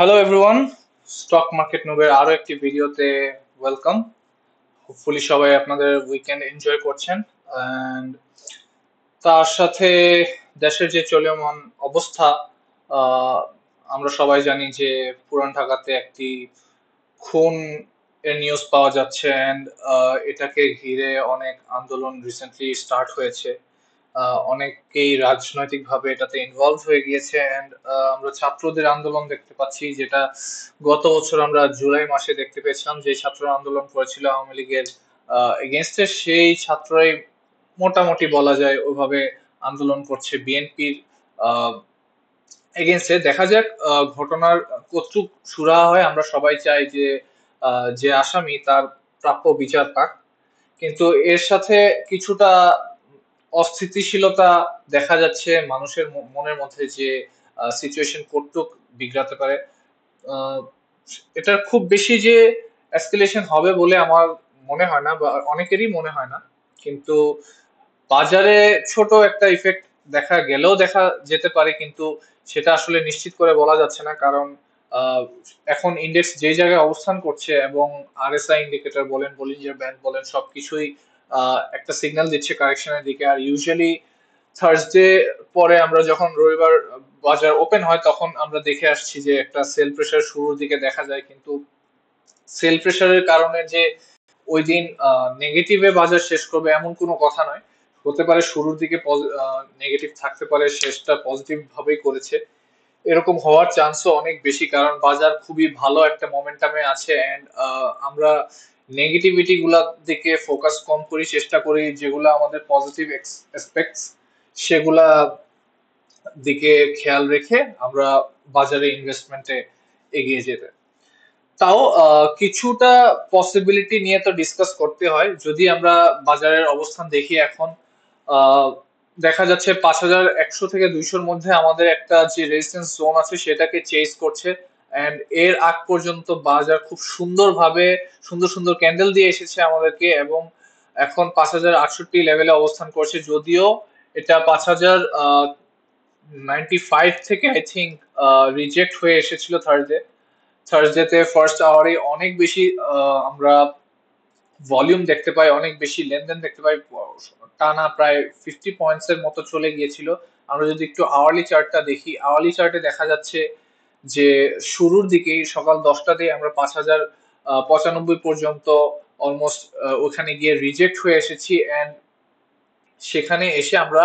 Hello everyone, stock market নুবের আরো একটি ভিডিওতে ওয়েলকাম। হোপফুলি সবাই আপনাদের উইকেন্ড এনজয় করছেন অ্যান্ড তার সাথে দেশের যে চলমান অবস্থা, আহ, আমরা সবাই জানি যে পুরান ঢাকাতে একটি খুন এর নিউজ পাওয়া যাচ্ছে অ্যান্ড এটাকে ঘিরে অনেক আন্দোলন রিসেন্টলি স্টার্ট হয়েছে। অনেকেই রাজনৈতিকভাবে এটাতে ইনভলভ হয়ে গিয়েছে অ্যান্ড আমরা ছাত্রদের আন্দোলন দেখতে পাচ্ছি, যেটা গত বছর আমরা জুলাই মাসে দেখতে পেয়েছিলাম, যে ছাত্র আন্দোলন করেছিল আওয়ামী লীগের এগেনস্টে, সেই ছাত্রই মোটামুটি বলা যায় ওইভাবে আন্দোলন করছে বিএনপির এগেনস্টে। দেখা যাক ঘটনার কতটুক সুরাহা হয়। আমরা সবাই চাই যে যে আসামি তার প্রাপ্য বিচার পাক, কিন্তু এর সাথে কিছুটা অস্থিতিশীলতা দেখা যাচ্ছে মানুষের মনের মধ্যে, যে সিচুয়েশন কতটুক বিগড়াতে পারে। আহ, এটার খুব বেশি যে এসকেলেশন হবে বলে আমার মনে হয় না, বা অনেকেরই মনে হয় না। কিন্তু বাজারে ছোট একটা ইফেক্ট দেখা গেলেও দেখা যেতে পারে, কিন্তু সেটা আসলে নিশ্চিত করে বলা যাচ্ছে না, কারণ আহ, এখন ইন্ডেক্স যে জায়গায় অবস্থান করছে এবং আরএসআই ইন্ডিকেটর বলেন, বলিঞ্জার ব্যান্ড বলেন, সবকিছুই একটা সিগন্যাল দিচ্ছে কারেকশনের দিকে। আর ইউজুয়ালি থার্সডে পরে আমরা যখন রবিবার বাজার ওপেন হয়, তখন আমরা দেখে আসছি যে একটা সেল প্রেসার শুরুর দিকে দেখা যায়, কিন্তু সেল প্রেসারের কারণে যে ওই দিন নেগেটিভে বাজার শেষ করবে এমন কোনো কথা নয়। হতে পারে শুরুর দিকে নেগেটিভ থাকতে পারে, শেষটা পজিটিভ ভাবেই করেছে, এরকম হওয়ার চান্সও অনেক বেশি, কারণ বাজার খুবই ভালো একটা মোমেন্টামে আছে এন্ড আমরা নেগেটিভিটি গুলা দিকে ফোকাস কম করি, চেষ্টা করি যেগুলা আমাদের পজিটিভ এসপেক্টস সেগুলা দিকে খেয়াল রেখে আমরা বাজারে ইনভেস্টমেন্টে এগিয়ে যেতে। তাও কিছুটা পসিবিলিটি নিয়ে তো ডিসকাস করতে হয়। যদি আমরা বাজারের অবস্থান দেখি এখন, আহ, দেখা যাচ্ছে 5100 থেকে 200-র মধ্যে আমাদের একটা যে রেজিস্ট্যান্স জোন আছে সেটাকে চেজ করছে, এন্ড এর আগ পর্যন্ত বাজার খুব সুন্দরভাবে সুন্দর সুন্দর ক্যান্ডেল দিয়ে এসেছে আমাদেরকে, এবং এখন 5068 লেভেলে অবস্থান করছে। যদিও এটা 5095 থেকে আই থিঙ্ক রিজেক্ট হয়ে এসেছিল থার্সডেতে ফার্স্ট আওয়ারে অনেক বেশি আমরা ভলিউম দেখতে পাই, অনেক বেশি লেনদেন দেখতে পাই, টানা প্রায় 50 পয়েন্টস এর মতো চলে গিয়েছিল। আমরা যদি একটু আওয়ারলি চার্টটা দেখি, আওয়ারলি চার্টে দেখা যাচ্ছে যে শুরুর দিকেই সকাল 10টাতে আমরা 5095 পর্যন্ত অলমোস্ট ওখানে গিয়ে রিজেক্ট হয়ে এসেছি, এন্ড সেখানে এসে আমরা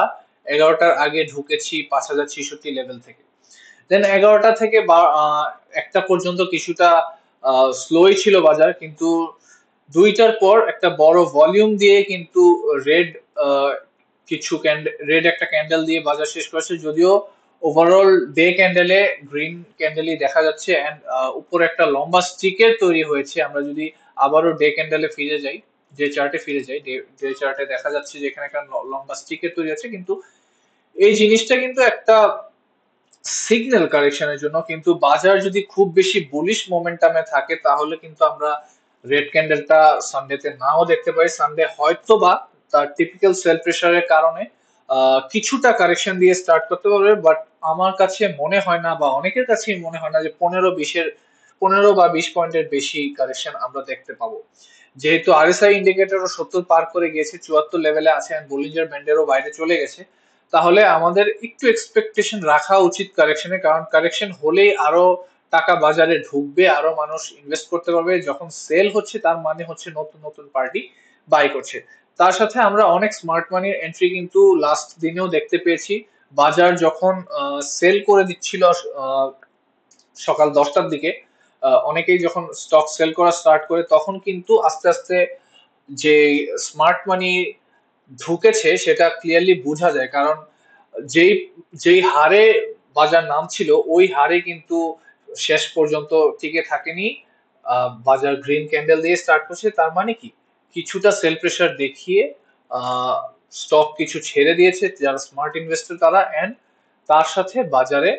11টার আগে ঢুকেছি 5066 লেভেল থেকে। দেন 11টা থেকে একটা পর্যন্ত কিছুটা স্লোই ছিল বাজার, কিন্তু দুইটার পর একটা বড় ভলিউম দিয়ে কিন্তু রেড কিছু রেড একটা ক্যান্ডেল দিয়ে বাজার শেষ করেছে। যদিও ওভারঅল ডে ক্যান্ডেলে গ্রিন ক্যান্ডেলই দেখা যাচ্ছে, এন্ড উপরে একটা লম্বা স্টিকের তৈরি হয়েছে। আমরা যদি আবারও ডে ক্যান্ডেলে ফিরে যাই, যে চার্টে ফিরে যাই, যে চার্টে দেখা যাচ্ছে যে এখানে একটা লম্বা স্টিকের তৈরি আছে, কিন্তু এই জিনিসটা কিন্তু একটা সিগন্যাল কারেকশনের জন্য। কিন্তু বাজার যদি খুব বেশি বুলিশ মোমেন্টামে থাকে, তাহলে কিন্তু আমরা রেড ক্যান্ডেলটা সানডেতে নাও দেখতে পারি। সানডে হয়তো বা তার টিপিক্যাল সেল প্রেসারের কারণে কিছুটা কারেকশন দিয়ে স্টার্ট করতে পারবে, বাট আমার কাছে মনে হয় না, বা অনেকের কাছেই মনে হয় না, যে 15 বা 20 পয়েন্টের বেশি কারেকশন আমরা দেখতে পাবো। যেহেতু আরএসআই ইন্ডিকেটরও 70 পার করে গিয়েছে, 74 লেভেলে আছে, এন্ড বলিঞ্জার ব্যান্ডেরও বাইরে চলে গেছে, তাহলে আমাদের একটু এক্সপেকটেশন রাখা উচিত কারেকশনে। কারণ কারেকশন হলেই আরো টাকা বাজারে ঢুকবে, আরো মানুষ ইনভেস্ট করতে পারবে। যখন সেল হচ্ছে তার মানে হচ্ছে নতুন নতুন পার্টি বাই করছে। তার সাথে আমরা অনেক স্মার্ট মানির এন্ট্রি কিন্তু লাস্ট দিনেও দেখতে পেয়েছি। বাজার যখন সেল করে দিচ্ছিল আহ, সকাল 10টার দিকে, অনেকেই যখন স্টক সেল করা স্টার্ট করে, তখন কিন্তু আস্তে আস্তে যে স্মার্ট মানি ঢুকেছে সেটা ক্লিয়ারলি বোঝা যায়। কারণ যেই যেই হারে বাজার নামছিল, ওই হারে কিন্তু শেষ পর্যন্ত টিকে থাকেনি। বাজার গ্রিন ক্যান্ডেল দিয়ে স্টার্ট করছে, তার মানে কি কিছুটা সেল প্রেসার দেখিয়ে স্টক কিছু ছেড়ে দিয়েছে যারা স্মার্ট ইনভেস্টর তারা, এন্ড তার সাথে বাজারে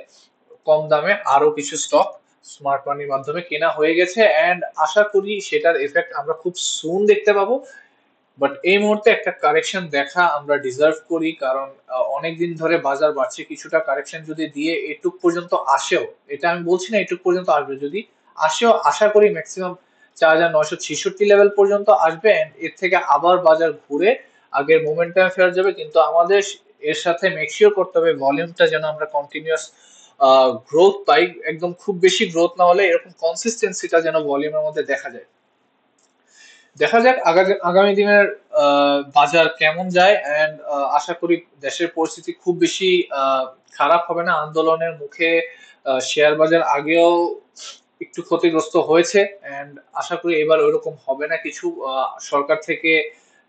কম দামে আরো কিছু স্টক স্মার্ট মানির মাধ্যমে কেনা হয়ে গেছে, এন্ড আশা করি সেটার এফেক্ট আমরা খুব সুন দেখতে পাবো। বাট এই মুহূর্তে একটা কারেকশন দেখা আমরা ডিজার্ভ করি, কারণ অনেকদিন ধরে বাজার বাড়ছে, কিছুটা কারেকশন যদি দিয়ে এটুক পর্যন্ত আসেও, এটা আমি বলছি না এটুক পর্যন্ত আসবে, যদি আসেও আশা করি ম্যাক্সিমাম 4,966 লেভেল পর্যন্ত আসবে, and এর থেকে আবার বাজার ঘুরে আগের মোমেন্টামে ফেরত যাবে। কিন্তু আমাদের এর সাথে মেকশিওর করতে হবে ভলিউমটা যেন আমরা কন্টিনিউয়াস গ্রোথ পাই, একদম খুব বেশি গ্রোথ না হলে এরকম কনসিস্টেন্সিটা যেন ভলিউমের মধ্যে দেখা যায়। দেখা যাক আগামী দিনের বাজার কেমন যায়, এন্ড আশা করি দেশের পরিস্থিতি খুব বেশি খারাপ হবে না। আন্দোলনের মুখে শেয়ার বাজার আগেও একটু ক্ষতিগ্রস্ত হয়েছে, এন্ড আশা করি এবার ওইরকম হবে না কিছু। সরকার থেকে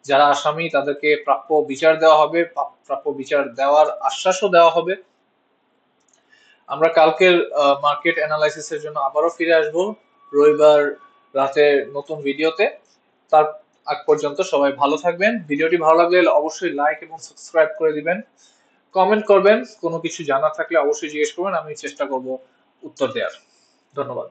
যারা আসামি তাদেরকে প্রাপ্য বিচার দেওয়া হবে, প্রাপ্য বিচার দেওয়ার আশ্বাসও দেওয়া হবে। আমরা কালকের মার্কেট অ্যানালাইসিসের জন্য আবারও ফিরে আসব রবিবার রাতে নতুন ভিডিওতে। তার আগ পর্যন্ত সবাই ভালো থাকবেন। ভিডিওটি ভালো লাগলে অবশ্যই লাইক এবং সাবস্ক্রাইব করে দিবেন। কমেন্ট করবেন, কোনো কিছু জানা থাকলে অবশ্যই জিজ্ঞেস করবেন, আমি চেষ্টা করব উত্তর দেওয়ার। ধন্যবাদ।